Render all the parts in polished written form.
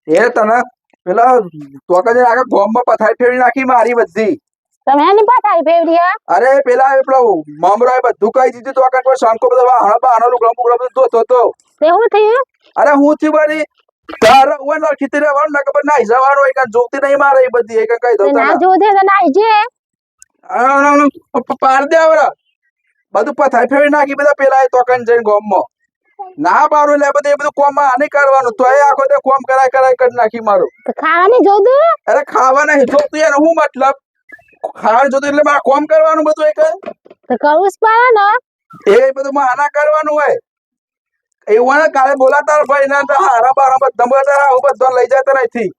એ તને પેલા તોકજે આગળ ગોમમાં પથારી ફેરવી નાખી મારી બધી. તમે એની પથારી ફેરવી હે? અરે પેલા પેલો મમરો બધું કહી દીધું તો આગળ કોઈ શાંકો બધો હણા લુગડા બુગડા બધું ધોતો હતો. તે હું થયું? અરે હું થયું બરી તાર ઓન ખીતી રહેવાનું ના ખબર નાઈ જવાનું એક જોતી નહીં મારે એ બધી એક કઈ દઉં ના જોતે તો નાઈ જે. પાર દે આવડા બધું પથારી ફેરવી નાખી બધા પેલા તોકન જઈને ગોમમાં ના પાડું એટલે બધું એ બધું કોમ આને કરવાનું તો એ આખો દે કોમ કરાય કરી નાખી મારું. ખાવાની જોતું? અરે ખાવા નહીં જોતું એને હું મતલબ ખાવાનું જોતું એટલે મારે કોમ કરવાનું બધું એક તો કરવું જ પડે ને એ બધું માં આના કરવાનું હોય એવું કાલે બોલાતા ભાઈ ના હારા બારા બધા બધા લઈ જતા નથી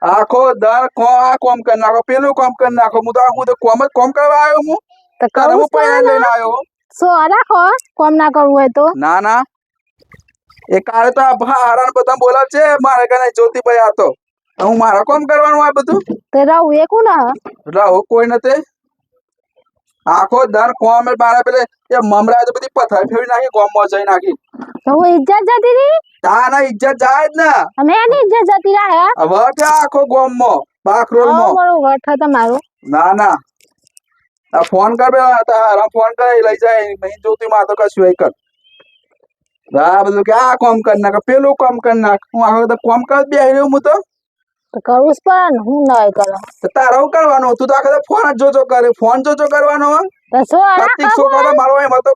આખો દર આ કોમ કરી નાખો પેલું કોમ કરી નાખો હું તો કોમ જ કોમ કરવા આવ્યો હું તો કરવું જ પડે ને લઈને આવ્યો સો રાખો કોમ ના કરવું હોય તો ના ના એ કાલે તો આ હારા બધા બોલાવ છે મારે કને જ્યોતિભાઈ આ તો હું મારા કોમ કરવાનું આ બધું તે રહું એકું ના રહો કોઈ નથી આખો દર કોમ મારે પેલે એ મમરા તો બધી પથારી ફેરવી નાખી કોમમાં જઈ નાખી તો હું ઇજ્જત જતી રહી તા ના ઇજ્જત જાય જ ને અમે એની ઇજ્જત જતી રહે હવે કે આખો ગોમમાં બાકરોલમાં મારું વઠ તમારું ના ના આ ફોન કર બે તારા ફોન કર લઈ જાય નહીં જોતી માં તો કશું કર આ બધું કે આ કોમ કર નાખ પેલું કોમ કર નાખ હું આખો તો કોમ કર બે રહ્યો હું તો કરવું જ પડે ને હું નહીં કરો તો તારે હું કરવાનું તું તો આખો ફોન જ જોજો કરે ફોન જોજો કરવાનો તો સો રાખો છોકરો મારો એમ હતો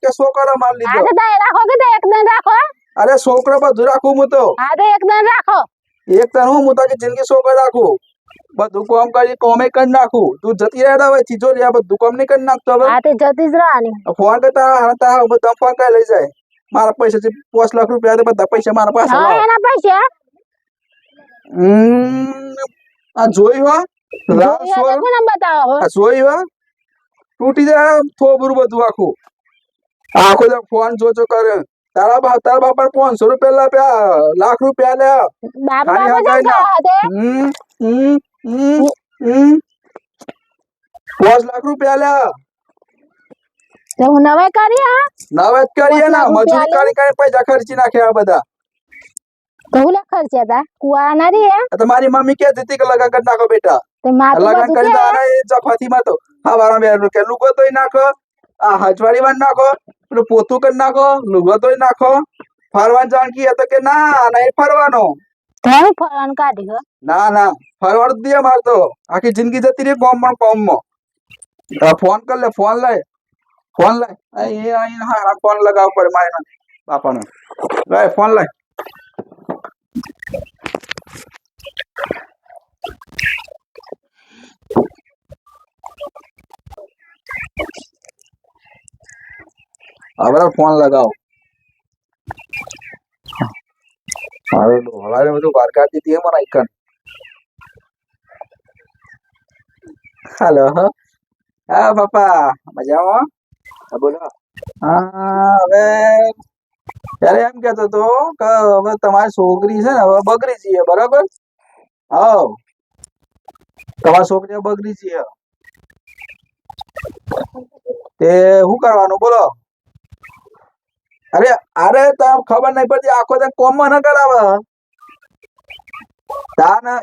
કે છોકરો માર લીધો આ તો રાખો કે એક દન રાખો અરે છોકરો બધું રાખું હું તો આ તો એક દન રાખો એક તન હું તો જિંદગી છોકરો રાખું બધું કામ કરી કોમે કરી નાખું તું જતી રહે હવે ચીજો રે બધું કામ નહીં કરી નાખતો હવે આ તે જતી જ રહેવાની ફોન કરતા તારા બધા ફોન કરી લઈ જાય મારા પૈસા 5 લાખ રૂપિયા તો બધા પૈસા મારા પાસે હા એના પૈસા આ જોઈ હો બતાવો આ જોઈ હો તૂટી જાય થોબરું બધું આખું આખો ફોન જોજો કરે તારા બાપા 500 રૂપિયા લાપ્યા લાખ રૂપિયા લે બાપા પાંચ લાખ રૂપિયા લે તો હું નવે કરી હા નવે જ કરીએ ને મજૂરી કરી પૈસા ખર્ચી નાખ્યા બધા તો હું ખર્ચ્યા તા કુવારા ના રે તમારી મમ્મી કહેતી હતી કે લગન કરી નાખો બેટા લગન કરી દાડા એ જફાતીમાં તો હવારા બેન કે લુગો તોય નાખો આ હજવાડી વાન નાખો પેલું પોતું કરી નાખો લુગો તોય નાખો ફરવાન જાણકી હતો કે ના નહીં ફરવાનો ફરવાનું કાઢી ના ના ફરવાનું દે માર તો આખી જિંદગી જતી રહી કોમમાં ફોન કર લે ફોન લાય ફોન લગાવ પડે મારે બાપાનો લાય ફોન લાય હવે ફોન લગાવો મારે ડોળાને બધું વાર કાઢી દીધી મને આઈકન હેલો હા પપ્પા મજામાં બોલો હા હવે ત્યારે એમ કેતો હતો કે હવે તમારી છોકરી છે ને હવે બગડી જઈએ બરાબર હા તમારી છોકરી બગડી જઈએ તે શું કરવાનું બોલો અરે તને ખબર નહીં પડતી આખો તો કોમ માં ન કરાવે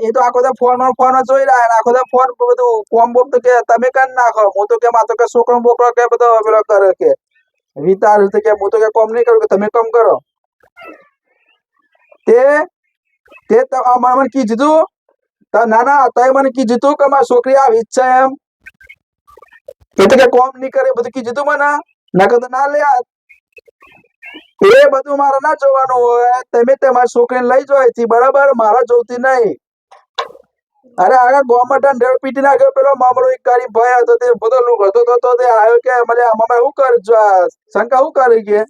એ તો આખો તો ફોન જોઈ રહ્યા આખો તો ફોન બધું કોમ બોમ તો કે તમે કરી નાખો હું તો કે માતો કે છોકરો બોકરો કે બધો પેલો કરે કે વિતાર કે હું તો કે કોમ નહીં કરું કે તમે કામ કરો તે મને કીધું ના ના તમે મને કીધું કે મારી છોકરી આવી જ છે એમ એ તો કે કોમ નહીં કરે બધું કીધું મને ના કે ના લે એ બધું મારે ના જોવાનું હોય તમે તમારી છોકરીને લઈ જોઈ બરાબર મારા જોતી નહીં અરે આગળ ગોમાં ઢેર પીટી નાખ્યો પેલો મામલો એક કરી ભાઈ હતો તે બધો લુક હતો તો તે આવ્યો કે મને આમાં શું કર શંકા શું કરી કે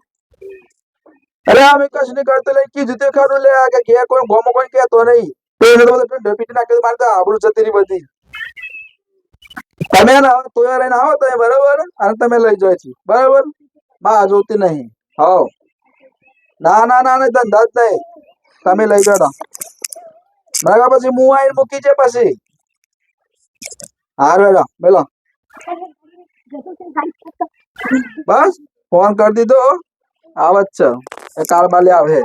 અરે અમે કશું નહીં કરતો લઈ કીધું તે ખરું લે કે ઘેર કોઈ ગોમાં કોઈ કહેતો નહીં ઢેર પીટી નાખ્યો મારે તો આબરૂ જતી રહી બધી તમે તોય રહીને આવો તમે બરાબર અને તમે લઈ જોઈ છી બરાબર બા જોતી નહીં હા ના ધંધા જ નહીં તમે લઈ જાઓ બરાબર પછી હું આવીને મૂકી છે પછી હાર બેડા બોલો બસ ફોન કરી દીધો આવે જ છે એ કાળ બાલે આવે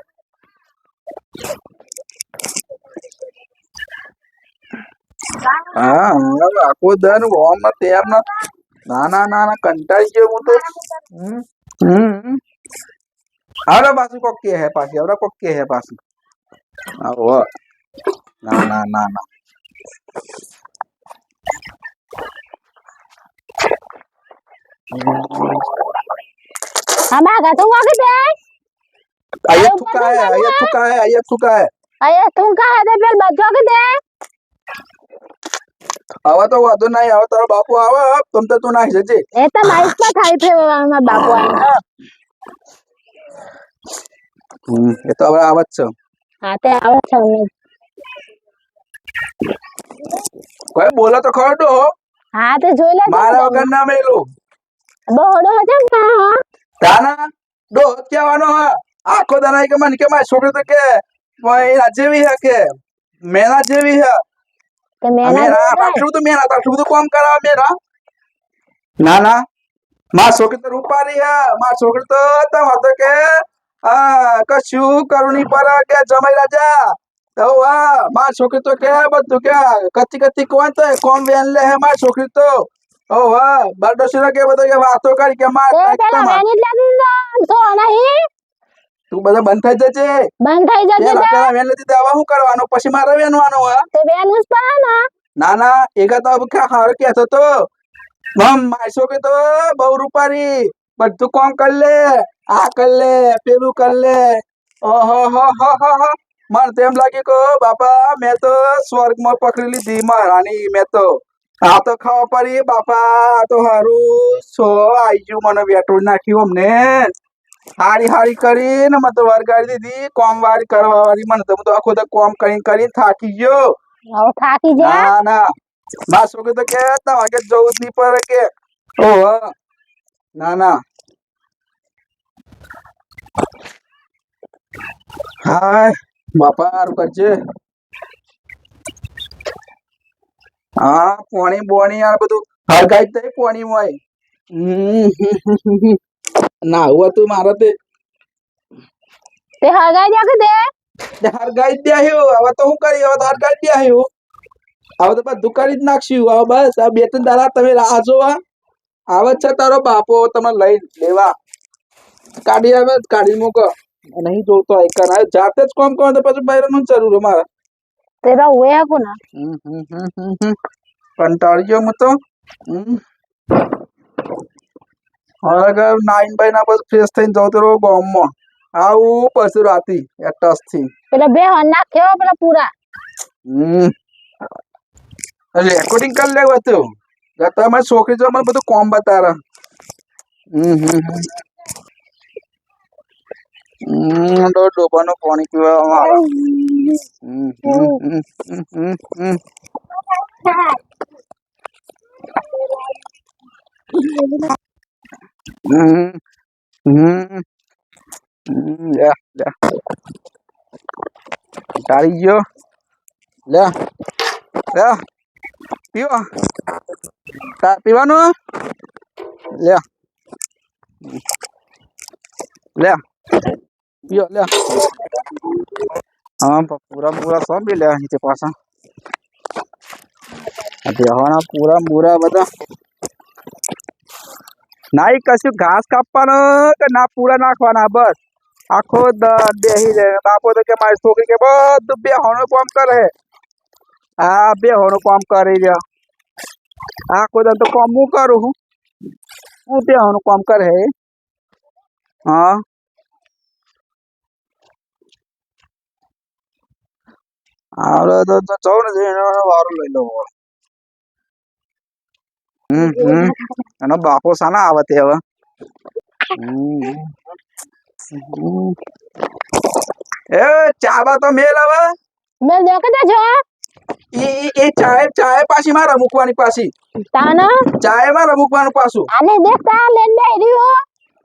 હા હવે આખો દન ઓમ ને તેમ ને ના ના ના ના કંટાળી ગયો હું તો હમ હમ હવે પાછું કોક કે હે પાછી હવે કોક કે હે પાછું આવો ના ના ના ના અમારા ઘર તું વાગે દે અહીંયા થુકા હે અહીંયા થુકા હે અહીંયા થુકા હે અરે તું કા દે પેલ બધો કે દે હવે તો વાંધો નહીં હવે તારો બાપુ આવે તમ તો તું નાખી જજે એ તો માઈસ માં થાય ફેરવામાં બાપુ આઈને એ તો હવે આવે જ છે હા તે આવે છે અમને. કોઈ બોલો તો ખરો ડો હા તે જોઈ લે મારા વગર ના મેલું ડોહડો છે ને હા તાના ડો કહેવાનો હ આખો દાના કે મને કે મારી છોકરી તો કે એના જેવી હે કે મેના જેવી હે તે મેના મેના આટલું બધું મેના આટલું બધું કામ કરાવે મેના ના ના મારી છોકરી તો રૂપારી હે મારી છોકરી તો તમાર તો કે કશું કરું નહીં પર કે જમાઈ રાજા તો મારી છોકરી તો કે બધું કે કચ્ચી કચ્ચી કોણ તો કોમ વેન લે હે મારી છોકરી તો ઓ વાહ બારડોશી કે બધો કે વાતો કરી કે માર તે પેલા વેની જ લાગી તો નહીં તું બધા બંધ થઈ જજે બંધ થઈ જજે પેલા પેલા વેન લીધી દવા શું કરવાનું પછી મારે વેનવાનું હે તે વેનું જ પડે ને ના ના એકા તો હારો કહેતો તો મારી છોકરી તો બહુ રૂપારી બધું કામ કરી લે આ કરી લે પેલું કરી લે ઓહો હો હો હો હો મને તો એમ લાગે કે બાપા મેં તો સ્વર્ગમાં પકડી લીધી મહારાણી મેં તો આ તો ખાવા પડી બાપા આ તો હારું સો આઈ ગયું મને વેટું નાખ્યું અમને હારી હારી કરીને મને તો વરગાડી દીધી કોમ વાળી કરવા વાળી મને તો હું તો આખો તો કોમ કરીને થાકી ગયો હવે થાકી જા ના ના માર છોકરી તો કે તમારે જવું જ નહીં પડે કે ઓહો ના ના હાય બાપા હારું કરજે હા પોણી બોણી આ બધું હરગાઈ થઈ પોણી હોય ના હું હતું મારે તે હરગાઈ દે કે દે હરગાઈ જ દેહ્યું હવે તો શું કરી હવે તો હરગાઈ જ દેહ્યું હવે તો બધું કરી જ નાખશું હવે બસ આ બે ત્રણ દાડા તમે રાહ જોવા આવે છે તારો બાપો તમે લઈ લેવા કાઢી આવે કાઢી મૂકો નહીં જોતો આઈકન જાતે જ કામ કરો તો પછી બૈરાનું જરૂર મારે તેરા હુએ કોના કંટાળી ગયો હું તો હવે નાઈન બાઈ ના બસ ફ્રેશ થઈને જતો રહો ગામમાં આવું પછી રાતી એટસ થી પેલા બે હન નાખ્યો પેલા પૂરા રેકોર્ડિંગ કરી લેવું હતું તમે છોકરી જો મને બધું કોમ બતાવે ડોબાનું પાણી પીવા ટાળી ગયો લે લે પીવો પીવાનું લે લે પીઓ લે હા પૂરા પૂરા સૌ પી લે નીચે પાછા બેહવાના પૂરા પૂરા બધા નાઈ કશું ઘાસ કાપવાનું કે ના પૂરા નાખવાના બસ આખો બેહી જાય બાપો તો કે મારી છોકરી કે બધું બેહવાનું કામ કરે હા બેહવાનું કામ કરી રહ્યા આખો દન તો કામ હું કરું હું બેહવાનું કામ કરે હા આવડે તો જવું ને વારું લઈ લઉં એનો બાપો સાના આવે તે હવે એ ચાબા તો મેલ હવે મેલ દે કે દે જો એ ચાય પાછી મારે મૂકવાની પાછી તાના ચાય મારે મૂકવાનું પાછું આને દેખતા લેન દે રહ્યો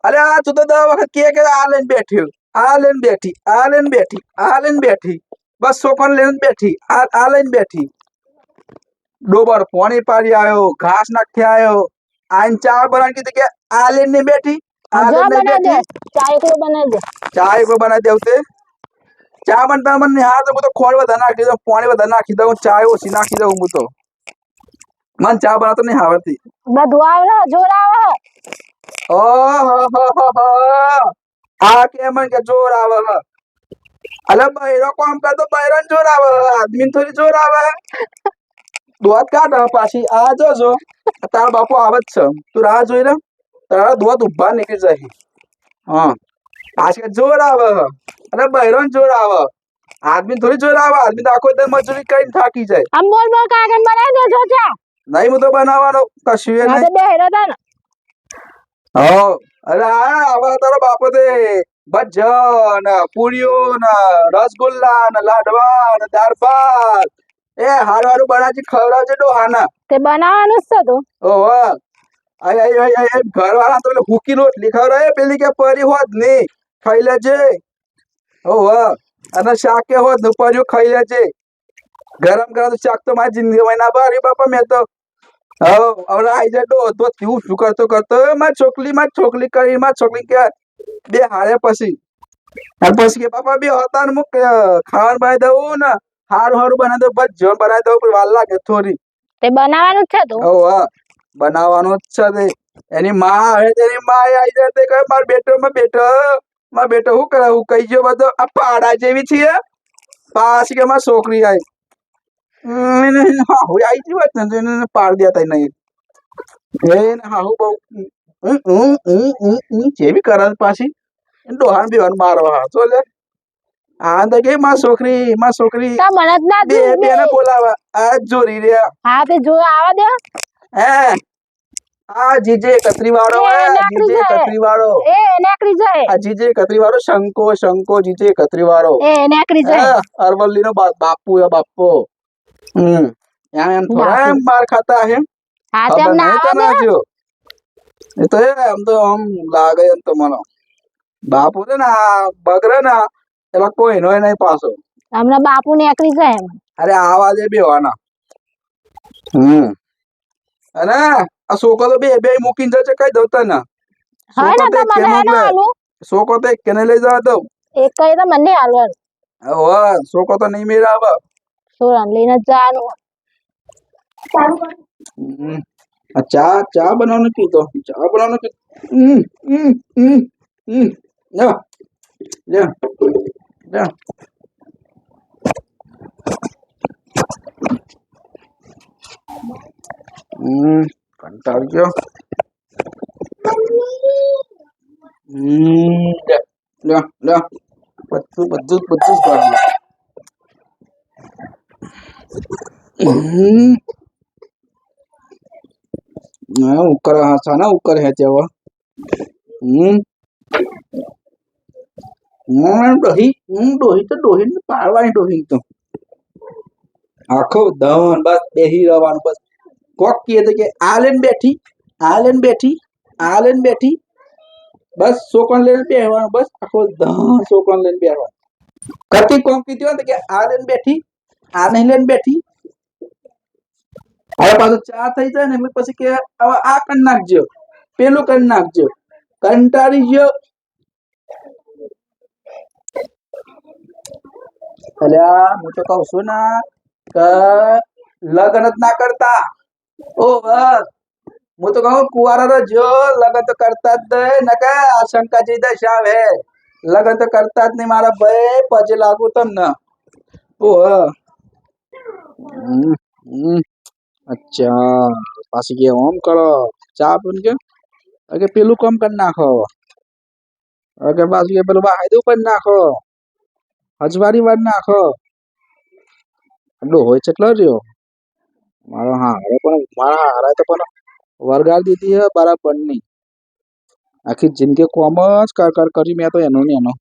અરે આ તું તો 10 વખત કે આ લઈને બેઠ્યો આ લઈને બેઠી આ લઈને બેઠી આ લઈને બેઠી બસ સોફન લઈને બેઠી આ લઈને બેઠી ડોબર પાણી પાડી આવ્યો ઘાસ નાખી આવ્યો આઈને ચા બનાવી કીધું કે આ લઈને બેઠી આ જો નહીં બનાવી દે, બેઠી ચા એકલો બનાવી દે. ચા એક બનાવી દેવ તે ચા બનતા મને હા તો હું તો ખોળ વધારે નાખી દઉં પાણી વધારે નાખી દઉં ચા ઓછી નાખી દઉં હું તો મને ચા બનાવતો નહીં આવડતી બધું આવે હે, જોર આવે હે. ઓહો આ કે મને કે જોર આવે હ અલે બૈરો કામ કરતો બૈરો જોર આવે હ આદમી થોડી જોર આવે દોત કાઢ હ પાછી આ જો તારા બાપુ આવે જ છે તું રાહ જોઈ રે તારા દોત ઉભા નીકળી જાય હા પાછી જોર આવે હ અરે બૈરો જોર આવે આદમી થોડી જોર આવે આદમી તો આખો દિવસ મજૂરી કરીને થાકી જાય આમ બોલ બોલ કાગળ બનાવી દે છો ચા. નહીં હું તો બનાવવાનો કશું એ ના નહીં તો બે હેરો તા ને. હો અરે આવા તારો બાપો તે ભજન પૂરીઓ ને રસગુલ્લા ને લાડવા ને દાળ ભાત એ હારું હારું બનાજી ખવડાવજે ડોહાના તે બનાવવાનું જ છે તું. ઓહો આય ઘર વાળા તો પેલે હુકી રોટલી ખવડાવે પેલી કે પરી હોત નહીં ખાઈ લેજે ઓહો અને શાક કે હોત ને પર્યું ખાઈ લેજે ગરમ ગરમ શાક તો મારી જિંદગીમાં ના બારી બાપા મેં તો હવ હવે આઈ જાય તો તું શું કરતો મારી છોકરી કરી મારી છોકરી કે બે હારે પછી અને પછી કે પાપા બે હતા ને મુક ખાવાનું બનાવી દઉં ને હારું હારું બનાવી દઉં બસ જણ બનાવી દઉં પણ વાર લાગે થોડી તે બનાવવાનું જ છે તું. હવ હા બનાવવાનું જ છે તે એની માં આવે તેની માં આવી જાય તે કહે મારો બેટો શું કરે હું કહી ગયો બધો આ પાડા જેવી છે પાછી કે મારી છોકરી આવી હાહુ આવી ગઈ હોત ને તો એને પાડ દેતા નહીં એને હાહુ બહુ જેવી કરે પાછી ડોહાન બીવાન મારવા હા તો લે આ તો કે માં છોકરી તા મને જ ના બે જોઈ બેને બોલાવા આ જ જોરી રહ્યા હા તે જો આવા દે. હે આ જીજે કતરી વાળો એ હે નાકડી જીજે જાય. કતરી વાળો એ નાકડી જાય. આ જીજે કતરી વાળો શંકો જીજે કતરી વાળો એ નાકડી જાય. અરવલ્લી નો બાપુ હે બાપો એમ થોડા બાપુ. એમ માર ખાતા હે હા તે ખબર અમને નહીં આવા તને દે. હજુ એ તો એમ તો આમ લાગે એમ તો મને બાપુ છે ને આ બગરે ને એલા કોઈ નો નહીં પાછો હમણાં બાપુ નાકડી જાય એમ. અરે આવા દે બેવાના અને આ છોકરો તો બે મૂકીને જશે કઈ દઉં તને હવે છોકરો ને તો તો એક કે મને હે ને મોકલે આલું છોકરો તો એક કેને લઈ જવા દઉં એક કઈ તો મને હાલવાનું. હવે છોકરો તો નહીં મેળ આવે સોરાન લઈને જ જવાનું. આ ચા બનાવવાનું કીધો ચા બનાવવાનું કીધું લ્યો લ્યો લ્યો કંટાળી ગયો લ્યો લ્યો બધું જ કાઢ્યું ઉકર હા ના ઉકર હે તેવા ડોહી તો ડોહી ને પાડવાની ડોહી તો આખો ધન બસ બેહી રહેવાનું બસ કોક કહે તો કે આ લઈને બેઠી બસ છોકરાને લઈને બેહવાનું બસ આખો ધન છોકરાને લઈને બેહવાનું કતી કોમ કીધી હોય તો કે આ લઈને બેઠી આ નહીં લઈને બેઠી હવે પાછું ચા થઈ જાય ને એટલે પછી કે હવે આ કરી નાખજો પેલું કરી નાખજો કંટાળી ગયો અલ્યા હું તો કઉ છું ને કે લગ્ન જ ના કરતા ઓ બસ હું તો કહું કુવારા જો લગ્ન તો કરતા જ નહીં ને કે આશંકાજી દશા હે લગ્ન તો કરતા જ નહીં મારા ભાઈ પછી લાગુ તમને ઓ અચ્છા પાછી કે ઓમ કરો ચા પીને કે પેલું કામ કરી નાખો કે પાછું કે પેલું વાયદું કરી નાખો હજવારી વાર નાખો હોય છે એટલો રહ્યો મારા હારે તો પણ વરગાડ દીધી હે બરાબર ની આખી જિંદગી કોમ જ કરી મેં તો એનો ને એનો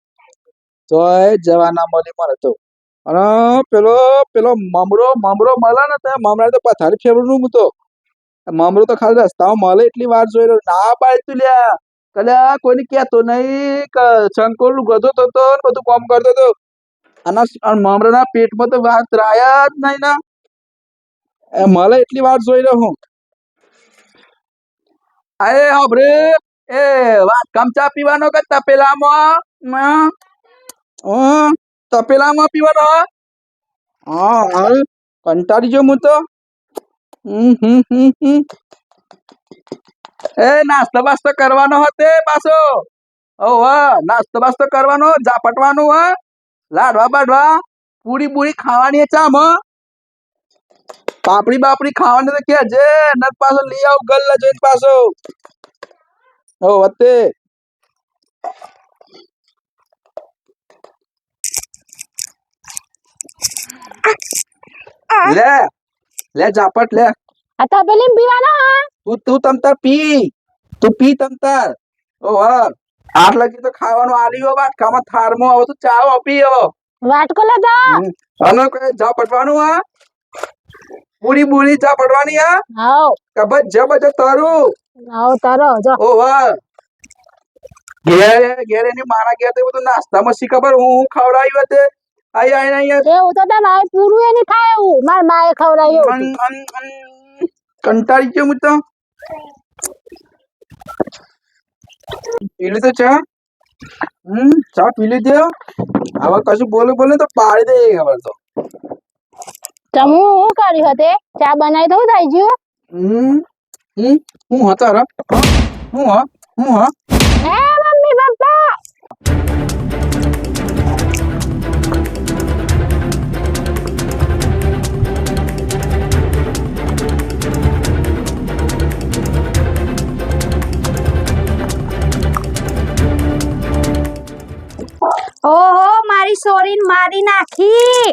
તો જવાના મળી મળે તો અને પેલો મમરો મળે ને તો મમરા તો પથારી ફેરવું હું તો મમરો તો ખાલી રસ્તામાં મળે એટલી વાર જોઈ રહ્યો ના પાડી તું લ્યા કલ્યા કોઈને કહેતો નહીં કે શંકોર ગધો તો બધું કામ કરતો હતો અને મમરાના પેટમાં તો વાત રાયા જ નહીં ને મળે એટલી વાર જોઈ રહ્યો હું અરે હબરે એ વાત કમચા પીવાનો કે તપેલામાં તપેલામાં પીવાનો હા હાલ કંટાળી ગયો હું તો એ નાસ્તો બાસ્તો કરવાનો હતે પાછો નાસ્તો બાસ્તો કરવાનો ઝાપટવાનું હ લાડવા બાડવા પૂરી બુરી ખાવાની ચામ પાપડી બાપડી ખાવાની તો કે જે નત પાછો લઈ આવ ગલ્લા જોઈને પાછો વતે લે લે ઝાપટ લે આ તપેલી પીવાનો હા તું તમતાર પી તું પી તમતાર આઠ લગી તો ખાવાનું આલી હો વાટકામાં થારમાં હવે તું ચા પી હવે વાટકો લે જા હલો કઈ જા પટવાનું આ પૂરી બુરી ચા પડવાની આ હાઉ કબજ જબજ તારું હાઉ તારો જો ઘેરે ની મારા ઘેર તો બધું નાસ્તામાં શી ખબર હું ખવડાવ્યું તે આઈ આઈ આઈ એવું તો તાર માએ પૂરું એ નહીં થાય એવું માર માએ ખવડાવ્યું કંટાળી ગયો હું તો પી લીધું ચા ચા પી લીધો હવે કશું બોલે તો પાડી દે ખબર તો તમુ હું કર્યું હતે ચા બનાવી દઉં થઈ ગયું હું હતા રે હું હા એ મમ્મી પપ્પા ઓહો મારી સોરીને મારી નાખી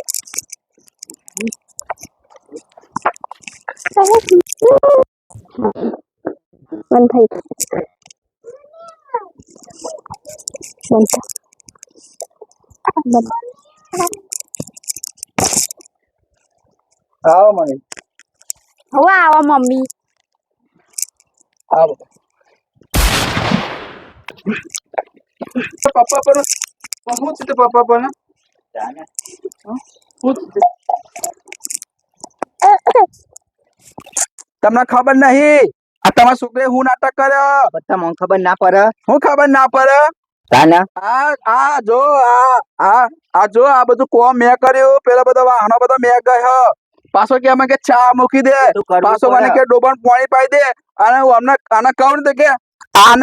બંધ થઈ આવો મને હવે આવો મમ્મી આવો પપ્પા પર હું છે પપ્પા પર તમને ખબર નહીં આ તમારા છોકરે હું નાટક કર્યો બધા મને ખબર ના પડે હું ખબર ના પડે તાના આ જો આ બધું કોમ મેં કર્યું પેલા બધા વાહનો બધા મેં ગયો પાછો કે અમે કે ચા મૂકી દે તું કરવું પાછો મને પડે. કે ડોબણ પાણી પાઈ દે અને હું અમને આને કહું ને તો કે આ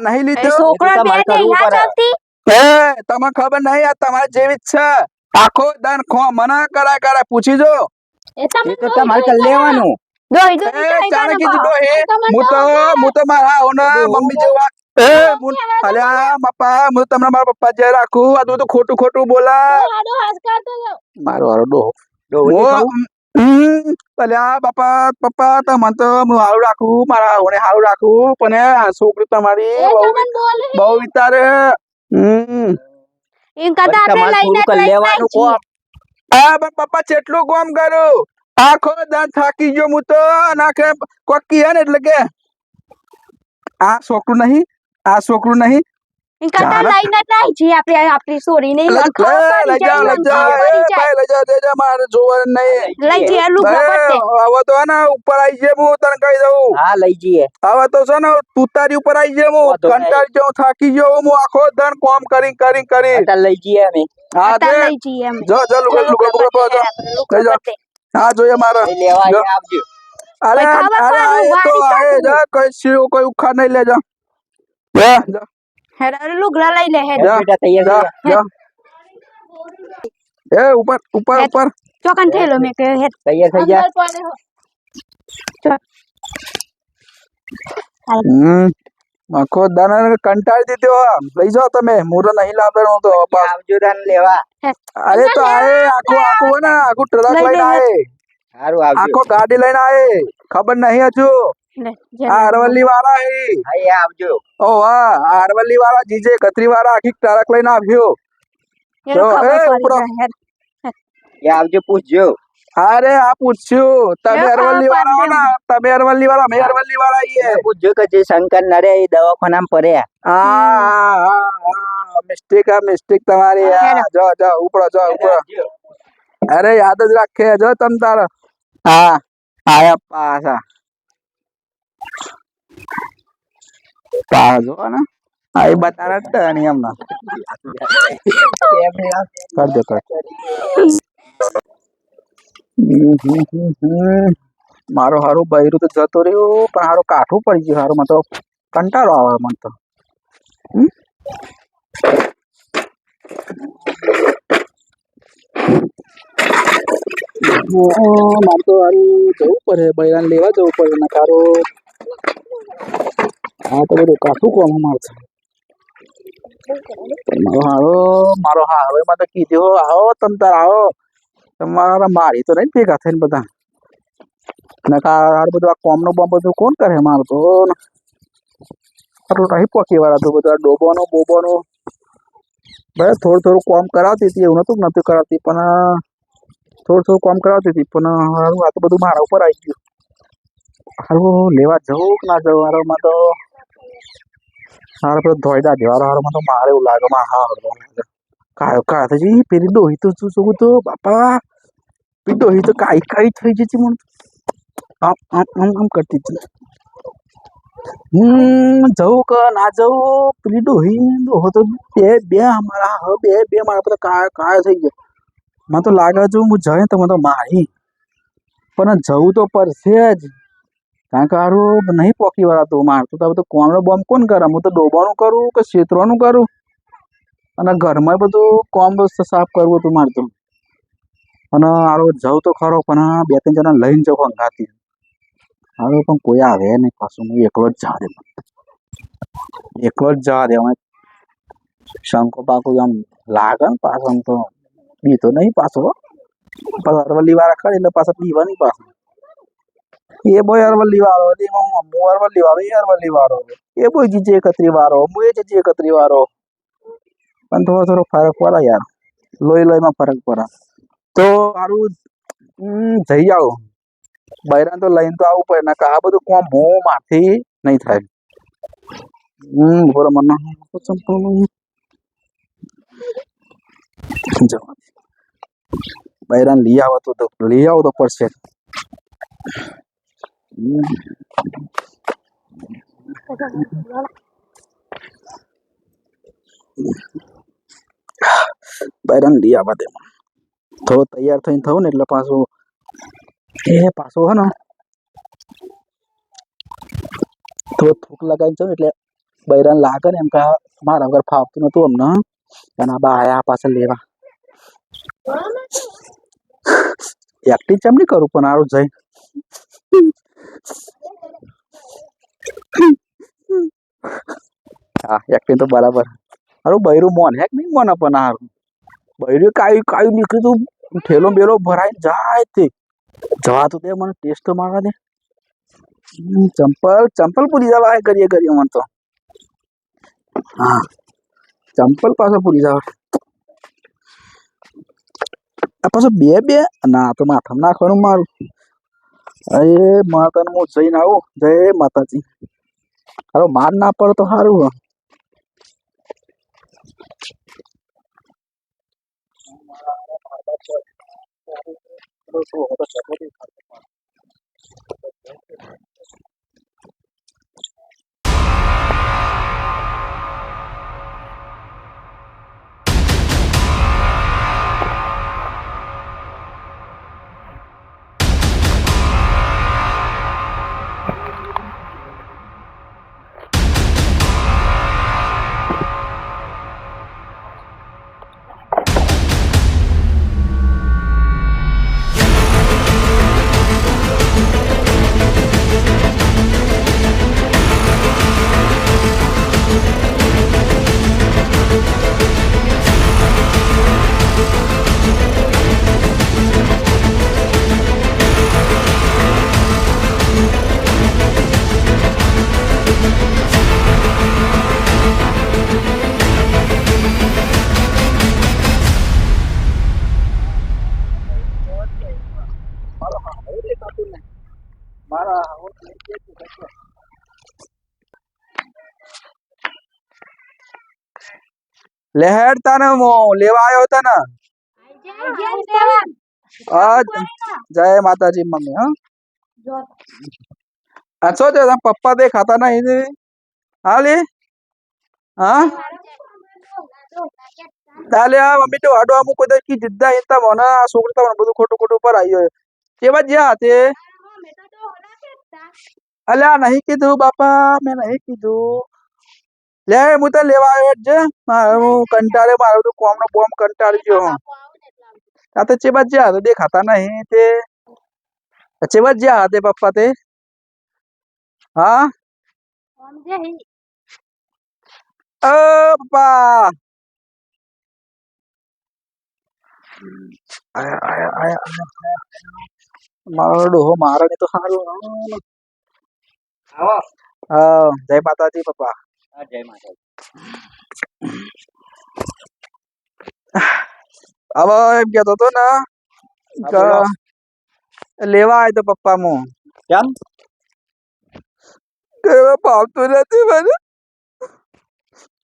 નહીં લીધો છોકરો એ તો તમારે બે નહીં કરવું હા પડે. ચાલતી એ તમને ખબર નહીં આ તમારે જેવી જ છે આખો દન ખો મને કરાય પૂછી જો એ તમે એ તો તમારે કરી લેવાનું દોઈ એ ચાણે કીધું ડોહે હું તો મારા ઓને મમ્મી જેવા અલ્યા બાપા હું તમને મારા પપ્પા જે રાખું આ બધું ખોટું બોલા મારો હારો ડોહો ડોહું ખાવું? અલ્યા બાપા પપ્પા તમને તો હું હારું રાખું મારા ઓને હારું રાખું પણ આ છોકરી તમારી બહુ વિચારે એમ કરતા પણ આપણે તમારે લઈને થોડું કરી લેવાનું છીએ. કોમ. પણ પપ્પા કેટલું કામ કરું આખો દાંત થાકી ગયો હું તો નાખે કોકી હે ને એટલે કે આ છોકરું નહીં એમ કરતા ચાલો. લઈને જ નહીં છીએ આપણે આપણી સોરીને લઈ ખબર પડી જાય, જાઓ, મને ખબર પડી જાય. લઈ જા મારે જોવાનું નહીં લઈ જઈએ લુગડો પડતે. હવે તો હે ને ઉપર આવી જાય હું તને કહી દઉં હા લઈ જઈએ હવે તો છે ને તુતારી ઉપર આવી જાય હું વાંધો નહીં. કંટાળી જાઉં થાકી ગયો હું આખો દન કામ કરી અત્યારે લઈ જઈએ અમે હા અત્યારે તે લઈ જઈએ અમે. જો લુગડો લુગડો પડતો પડતે, લઈ જાઓ. પડતે. હા જોઈએ મારે લઈ લેવા જો. અહીંયા આવજો અરે ભાઈ ખબર અરે પડે, આ તો વારી આ કાઢું. જા કોઈ શીરો કોઈ ઉખાડ નહીં લેજો જા હેડ લુગડા લઈ લે હેડ. જા. બેટા તૈયાર જા થઈ જા એ ઉપર ચોકન થેલો મેં કે હેડ. તૈયાર થઈ જા આખો દાના કંટાળી દીધો લઈ જાઓ તમે મોરો નહીં લાવવાનો તો પાસ. આવજો તાન લેવા અરે તો આએ આખું હે ને આખું ટ્રક લઈ લઈને લે. આએ સારું આવજો આખો ગાડી લઈને આએ ખબર નહીં હજુ લે, આ અરવલ્લી વાળા હે અહીંયા આવજો ઓ વાહ આ અરવલ્લી વાળા જીજે કતરી વાળા આખી ટ્રક લઈને આવ્યો એને જો, ખબર એ પડી ઉપડો. જાય, હેડ. અહીંયા આવજો પૂછજો અરે આ પૂછ્યું તમે એ અરવલ્લી ખબર વાળા હો ને તમે અરવલ્લી વાળા અમે અરવલ્લી વાળા આઈએ પૂછજો કે જે શંકર નરે એ દવાખાનામાં પડ્યા હા મિસ્ટેક તમારી હેડો. જો ઉપડો અરે યાદ જ રાખે જો તમ તાર હા આયા પાછા પાજો ને આ એ બતારા ટણી હમણાં કર દે કર મારો હારું બૈરું તો જતો રહ્યો પણ હારું કાઠું પડી ગયું હારું મને તો કંટાળો આવે મને તો હમ? મારે તો હારું જવું પડે બૈરાને લેવા જવું પડે ને કારો હા તો બધું કાઠું કોમ મારે મારો હારો માં તો કીધું આવો તમ તાર આવો તમારા મારી તો નહીં ભેગા થઈને બધા નકા બધું આ કોમનું બોમ બધું કોણ કરે મારું તો આટલું નહીં પોકી વાળા તો બધું આ ડોબોનું બોબોનું બસ થોડું થોડું કોમ કરાવતી હતી એવું નતું કરાવતી પણ થોડું થોડું કોમ કરાવતી હતી પણ હારું આ તો બધું મારા ઉપર આવી ગયું હારું લેવા જવું કે ના જવું હારમાં તો હારે પેલો ધોઈદા જેવાળો હારમાં તો મારે એવું લાગે માં હા કાયો કાયો થઈ જઈ પેલી ડોહી તો શું તો બાપા પેલી ડોહી તો કાઈ થઈ જતી મને આમ આમ આમ આમ કરતી હતી જવું કે ના જવું પેલી ડોહો તો બે અમારા બે મારા બધા કાયો થઈ ગયો મને તો લાગે જો હું જાય તો મને તો મારી પણ જવું તો પડશે જ કારણ કે હારું નહીં પોકી વળાતું મારતું તો બધું કોમનો બોમ્બ કોણ કરે હું તો ડોબાનું કરું કે ક્ષેત્રોનું કરું અને ઘરમાં બધું કોમ સાફ કરવું હતું મારતું અને હારું જવું તો ખરો પણ બે ત્રણ જણા લઈને જવું હંગાતી હારું પણ કોઈ આવે નહીં પાછું હું એકલો જ જા દે અમે શંકો પાકો આમ લાગે ને પાછો આમ તો બીતો નહીં પાછો પાછો અરવલ્લી વાળા ખરી એટલે પાછો પીવા નહીં પાછો એ બોય અરવલ્લી વાળો હું અરવલ્લી વાળો એ અરવલ્લી વાળો એ બોય જીજે 31 વાળો હું એ જીજે 31 વાળો પણ થોડો ફરક પડે યાર લોહીમાં ફરક પડે તો સારું જઈ આવો બૈરાન તો લઈને તો આવવું પડે ને આ બધું કોમ મારથી નહીં થાય બોલો મને બૈરાન લઈ આવો તો પડશે બૈરાન લઈ આવવા દે થોડો તૈયાર થઈને થવું ને એટલે પાછું હે ને થોડો થૂક લગાવીને જાઉં એટલે બૈરાન લાગે ને એમ કે મારા વગર ફાવતું નતું અમને એના બા આયા પાછળ લેવા એકટી ચમડી કરું પણ સારું જઈ હા એકટી તો બરાબર હારું બૈરું મોન હેક નહીં મોને પણ હારું બૈરું કાયું નીકળ્યું તું ઠેલો બેલો ભરાઈને જાય તે જવાતું તે મને ટેસ્ટ તો મારવા દે ચંપલ પૂરી જવા કરીએ મને તો હા ચંપલ પાછો પૂરી જવા આ પાછો બે ના તો માથામાં નાખવાનું મારું અરે માતા હું જઈને આવું જય માતાજી હારો માર ના પડે તો સારું લહેર તને લેવા આવ્યો તને જય માતાજી મમ્મી હા અચ્છો જો પપ્પા દેખાતા નહીં હા લે હા તાલે આ મમ્મી તો આડો અમુક કોઈ કી જીદ્દા ઈતા મને આ છોકરા તમને બધું ખોટું ખોટું પર આવ્યો કેવા જ્યાં તે અલ્યા નહીં કીધું બાપા મેં નહીં કીધું લે હું તો લેવા આવ્યો જ છે હું કંટાળે મારો તો કોમ નો બોમ કંટાળી ગયો હું આ તો ચેબા જ્યાં તો દેખાતા નહીં તે ચેબા જ્યાં હાથે પપ્પા તે હા ઓ પપ્પા આયા આયા આયા આયા મારો ડોહો મારે ને તો સારું આવો હા જય માતાજી પપ્પા હા જય માતાજી હવે એમ કેતો હતો ને કે બોલો. લેવા આવ્યો તો પપ્પા હું કેમ ફાવતું નથી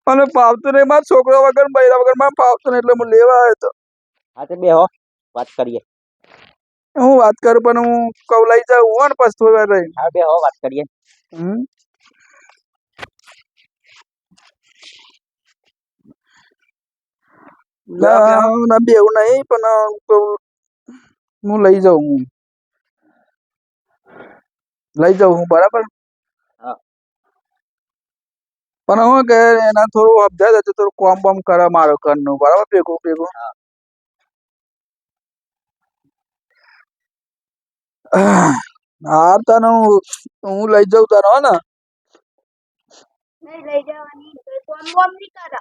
મને ફાવતું નહીં મારા છોકરો વગર બૈરા વગર મને ફાવતું નહીં એટલે હું લેવા આવ્યો તો હા તે બેહો વાત કરીએ હું વાત કરું પણ હું કઉ લઈ જાઉં હો ને પછી થોડી વાર રહી હા બેહો વાત કરીએ ના બેવું નહીં પણ હું લઈ જાઉં હું બરાબર હા. પણ હું કે એના થોડું સમજાય છે થોડું કોમ બોમ કરે મારો ઘરનું બરાબર ભેગું ભેગું હા તને હું લઈ જાઉં તારો હો ને નહીં લઈ જવાની કોમ બોમ નહીં કરે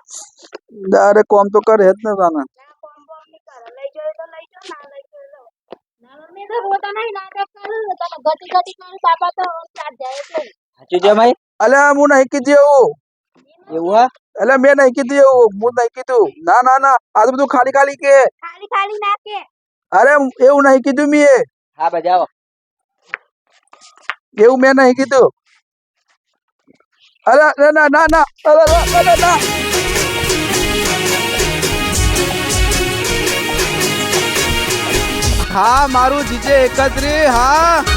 અરે કોમ તો કરે જ ને તને ના કોમ બોમ નહીં કરે લઈ જાય તો લઈ જાઓ ના લઈ જાય તો ના મમ્મી તો રોતા નહીં નાટક કરું તને ગટી ગટી કરું બાપા તો ચાર જાય એટલે સાચું છે ભાઈ અલ્યા હું નહીં કીધું એવું એવું હા એટલે મેં નહીં કીધું એવું હું નહીં કીધું ના ના ના આ તો બધું ખાલી ખાલી કે ખાલી ખાલી નાખે અરે એવું નહીં કીધું મેં હા બજાવો એવું મેં નહીં કીધું અરે ના ના ના ના અરે ના ના હા મારું જીજે 31 હા